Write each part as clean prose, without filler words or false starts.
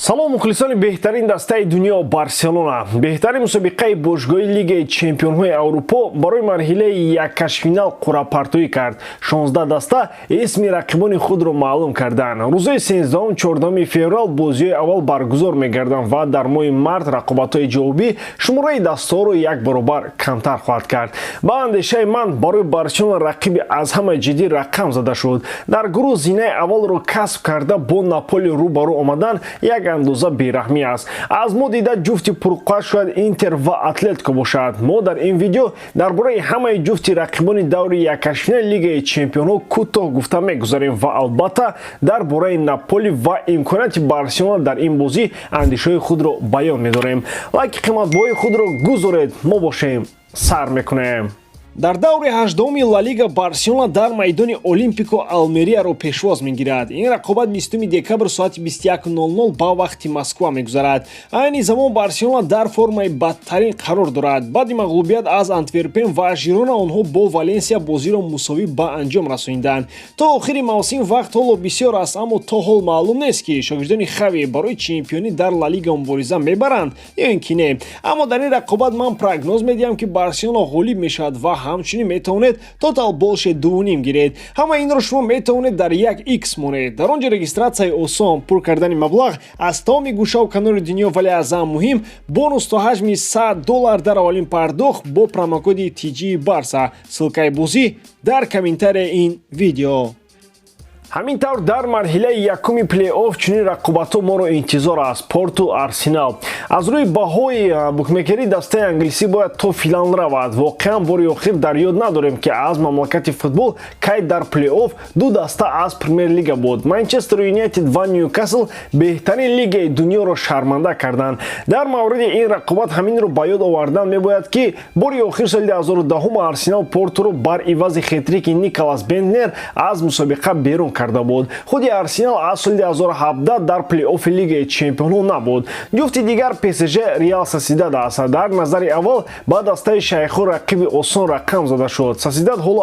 салом мухлисони беҳтарин дастаи дунё барселона. беҳтарин мусобиқаи бошгоҳи лигаи чемпионҳои аврупо барои марҳилаи яккашфинал қуръапартоӣ кард. 16 даста исми рақибони худро маълум карданд. рӯзои 13-14 феврал бозиҳои аввал баргузор мегарданд ва дар моҳи март рақобатҳои ҷавобӣ шумораи дастаҳоро як баробар камтар хоҳад кард. ба андешаи ман барои барселона рақиби аз ҳама ҷиддӣ рақам зада шуд. дар гурӯҳ зинаи аввалро касб карда бо наполи рӯбарӯ омадан як андоза бераҳмӣ аст. аз мо дида ҷуфти пурқудрат шояд интер ва атлетико бошад. мо дар ин видео дар бораи ҳамаи ҷуфти рақибони даври яккашфинали лигаи чемпионҳо кӯтоҳ гуфта мегузарем ва албатта дар бораи наполи ва имконияти барселона дар ин бозӣ андешаҳои худро баён медорем. лайки қиматбоҳои худро гузоред, мо бошем сар мекунем. дар даври 18-уми ла лига барселона дар майдони олимпико алмерияро пешвоз мегирад. ин рақобат 20 декабр соати 21:00 ба вақти москва мегузарад. айни замон барселона дар формаи бадтарин қарор дорад. баъди мағлубият аз антверпен ва жирона онҳо бо валенсия бозиро мусовӣ ба анҷом расонинданд. то охири мавсим вақт ҳоло бисёр аст, аммо то ҳол маълум нест ки шогирдони хави барои чемпионӣ дар ла лига мубориза мебаранд ё ин ки не. аммо дар ин рақобат ман прогноз медиҳам ки барселона ғолиб мешавад ва ҳамчунин метавонед тотал болше 2.5 гиред. ҳама инро шумо метавонед дар 1x монед. дар он ҷо регистратсияи осон, пур кардани маблағ аз тамоми гӯшаву канори дунё, вале аз ҳам муҳим бонус то ҳаҷми $100 дар аввалин пардохт бо промокоди TG Barca. ссилкаи бозӣ дар комментарияи ин видео. ҳамин тавр дар марҳилаи якуми плей-офф чунин рақобатҳо моро интизор аст. порту арсенал. аз рӯи баҳои букмекерӣ дастаи англисӣ бояд то финал равад. воқеан бори охир дар ёд надорем ки аз мамлакати футбол кай дар плей-офф ду даста аз премер лига буд. манчестер юнайтед ва ньюкасл беҳтарин лигаи дунёро шарманда карданд. дар мавриди ин рақобат ҳаминро ба ёд овардан мебояд ки бори охир соли 2010 арсенал портуро бар ивази хетрики николас бентнер аз мусобиқа берун карда буд. худи арсенал аз соли 2017 дар плей-оффи лигаи чемпионҳо набуд. ҷуфти дигар псж реал сосидад аст. дар назари аввал ба дастаи шайхҳо рақиби осон рақам зада шуд. сосидад ҳоло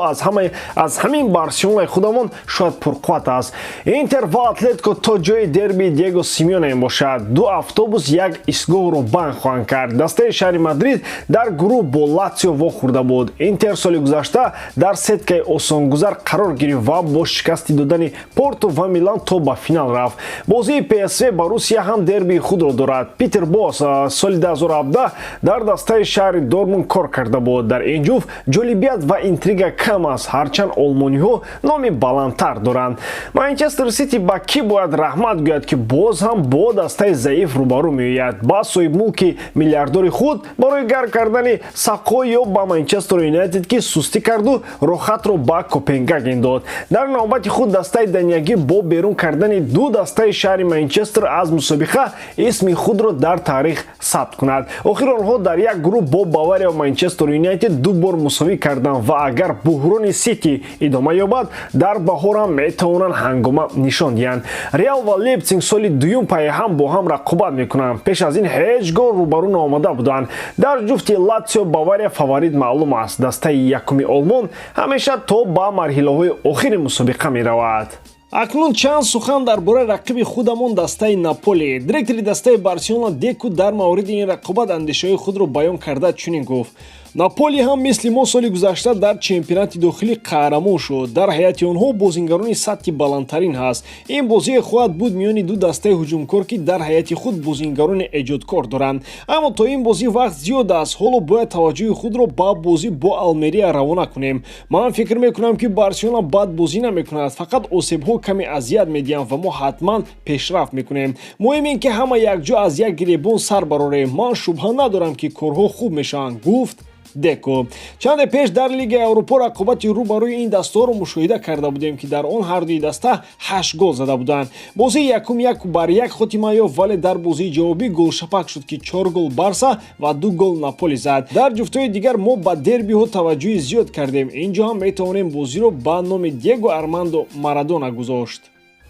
аз ҳамин барселонаи худамон шояд пурқувват аст. интер ва атлетико то ҷои дерби диего симеоне бошад. ду автобус як истгоҳро банд хоҳанд кард. дастаи шаҳри мадрид дар гурӯҳ бо латсио вохӯрда буд. интер соли гузашта дар сеткаи осонгузар қарор гирифт ва бо шикасти додани порту ва милан то ба финал рафт. бозии псв ба русия ҳам дерби худро дорад. питер бос соли 2017 дар дастаи шаҳри дормунд кор карда буд. дар ин ҷуфт ҷолибият ва интрига кам аст, ҳарчанд олмониҳо номи баландтар доранд. манчестер сити ба кӣ бояд раҳмат гӯяд ки боз ҳам бо дастаи заиф рӯбарӯ меояд? ба соҳибмулки миллиардори худ барои гарм кардани сақҳо ё ба манчестер юнайтед ки сустӣ карду рохатро ба копенгаген дод? дар навбати худ дастаи даниягӣ бо берун кардани ду дастаи шаҳри манчестер аз мусобиқа исми худро дар таърих сабт кунад. охир онҳо дар як гурӯҳ бо бавария ва манчестер юнайтед ду бор мусовӣ карданд ва агар буҳрони сити идома ёбад дар баҳорам метавонанд ҳангома нишон диҳанд. реал ва лейпциг соли дуюм пайҳам бо ҳам рақобат мекунанд. пеш аз ин ҳеҷ гоҳ рӯбарӯ наомада буданд. дар ҷуфти латсио бавария фаворит маълум аст. дастаи якуми олмон ҳамеша то ба марҳилаҳои охири мусобиқа меравад. акнун чанд сухан дар бораи рақиби худамон дастаи наполи. директори дастаи барселона деку дар мавриди ин рақобат андешаҳои худро баён карда чунин гуфт: наполи ҳам мисли мо соли гузашта дар чемпионати дохилӣ қаҳрамон шуд. дар ҳайати онҳо бозингарони сатҳи баландтарин ҳаст. ин бозие хоҳад буд миёни ду дастаи ҳуҷумкор ки дар ҳайати худ бозингарони эҷодкор доранд. аммо то ин бозӣ вақт зиёд аст. ҳоло бояд таваҷҷӯҳи худро ба бозӣ бо алмерия равона кунем. ман фикр мекунам ки барселона бад бозӣ намекунад, фақат осебҳо каме азият медиҳанд ва мо ҳатман пешрафт мекунем. муҳим ин ки ҳама якҷо аз як гиребон сар барорем. ман шубҳа надорам ки корҳо хуб мешаванд, гуфт деко. чанде пеш дар лигаи аврупо рақобати рӯ ба рӯи ин дастаҳоро мушоҳида карда будем ки дар он ҳардуи даста 8 гол зада буданд. бозии якум 1-1 хотима ёфт, вале дар бозии ҷавобӣ голшапак шуд ки 4 гол барса ва 2 гол наполи зад. дар ҷуфтҳои дигар мо ба дербиҳо таваҷҷӯҳи зиёд кардем. ин ҷо ҳам метавонем бозиро ба номи Диего Армандо Марадона гузошт.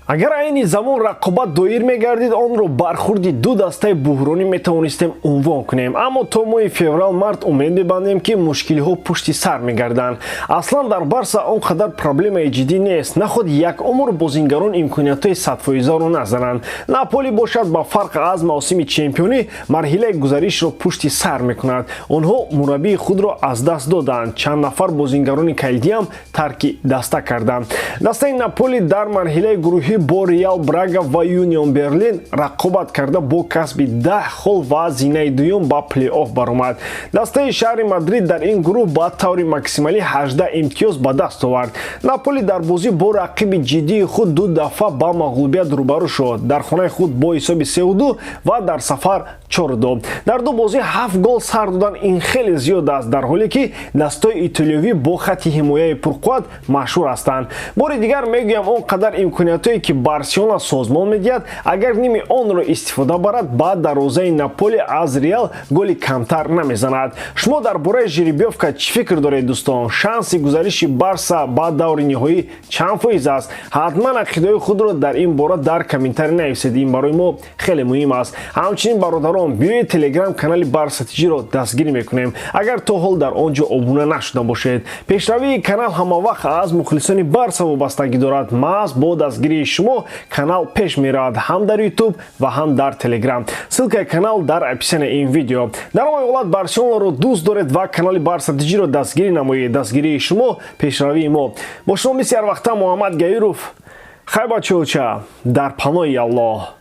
агар айни замон рақобат доир мегардид онро бархурди ду дастаи буҳронӣ метавонистем унвон кунем, аммо то моҳи феврал-март умед мебандем ки мушкилиҳо пушти сар мегарданд. аслан дар барса он қадар проблемаи ҷиддӣ нест, наход як умр бозингарон имкониятҳои 100%-ро назананд. наполи бошад ба фарқ аз мавсими чемпионӣ марҳилаи гузаришро пушти сар мекунад. онҳо мураббии худро аз даст доданд, чанд нафар бозингарони калидиам тарки даста карданд. дастаи наполи дар марҳилаи гурӯҳӣ бо реал брага ва юнион берлин рақобат карда бо касби 10 хол ва зинаи дуюм ба плей-офф баромад. дастаи шаҳри мадрид дар ин гурӯҳ ба таври максималӣ 18 имтиёз ба даст овард. наполи дар бозӣ бо рақиби ҷиддии худ ду дафъа ба мағлубият рӯбарӯ шуд, дар хонаи худ бо ҳисоби 3-2 ва дар сафар 4-2. дар ду бозӣ 7 гол сар додан ин хеле зиёд аст, дар ҳоле ки дастаи итолиёвӣ бо хатти ҳимояи пурқувват маъшҳур ҳастанд. бори дигар мегӯям он қадар имкониятҳое ки барселона созмон медиҳад, агар ними онро истифода барад, ба дарвозаи наполи аз реал голи камтар намезанад. шумо дар бораи жеребьёвка чӣ фикр доред дӯстон? шанси гузариши барса ба даври ниҳоӣ чанд фоиз аст? ҳатман ақидаҳои худро дар ин бора дар комментарӣ нависед, ин барои мо хеле муҳим аст. ҳамчунин бародарон, биёед телеграм канали Барса TG-ро дастгирӣ мекунем, агар то ҳол дар он ҷо обуна нашуда бошед. пешравии канал ҳамавақт аз мухлисони барса вобастагӣ дорад. маҳз бо дастгирии шумо канал пеш меравад, ҳам дар YouTube ва ҳам дар Telegram. ссилкаи канал дар описиони ин видео. дар он ҳолат Барселонаро дӯст доред ва канали Барса TG-ро дастгирӣ намоед. дастгирии шумо пешравии мо. бо шумо мисли ҳар вақта Муҳаммад Гаиров. хайр бачаҳоча, дар паноҳи Аллоҳ.